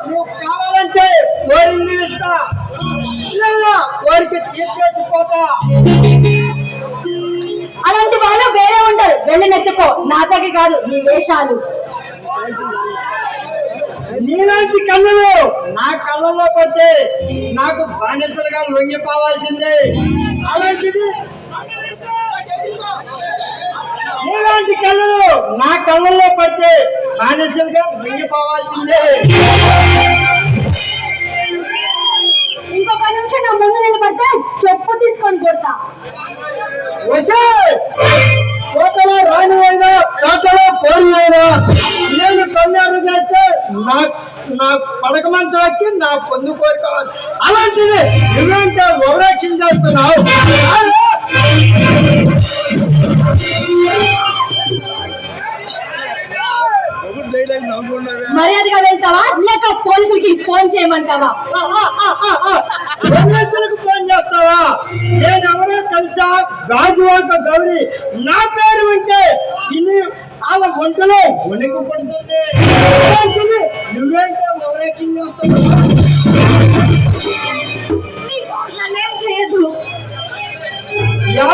నువ్వు కావాలంటే కోరింది ఇస్తా, కోరిక తీర్చేసిపోతా. అలాంటి వాళ్ళు వేరే ఉంటారు, వెళ్ళి నెత్తుకో. నాతోకి కాదు నీ వేషాలు. నీలాంటి కళ్ళలు నా కళ్ళల్లో పడితే నాకు బానిసలుగా లొంగిపోవాల్సిందే. అలాంటిది నీలాంటి కళ్ళలు నా కళ్ళల్లో పడితే బానిసలుగా లొంగిపోవాల్సిందే. ఇంకొక నిమిషం నా ముందు నిలబడితే చెప్పు తీసుకొని కొడతా. కోటలో రాణి అయినా కోటలో పోరి అయినా నేను కళ్యాణం చేస్తే నా పడక మంచం ఎక్కి నా పొందు కోరుకోవాలి. అలాంటిది నువ్వేంటే ఓవరాక్షన్ చేస్తున్నావు. మర్యాదగా వెళ్తావా లేక పోలీసులకి ఫోన్ చేయమంటావా? పోలీసులకు ఫోన్ చేస్తావా? నేనెవరో తెలుసా? గాజువాక గౌరీ. నా పేరు వింటే ఇన్ని వాళ్ళ ఒంటలో వణికి పడుతుంది. నువ్వేంటే ఓవరాక్షన్ చేస్తున్నావు.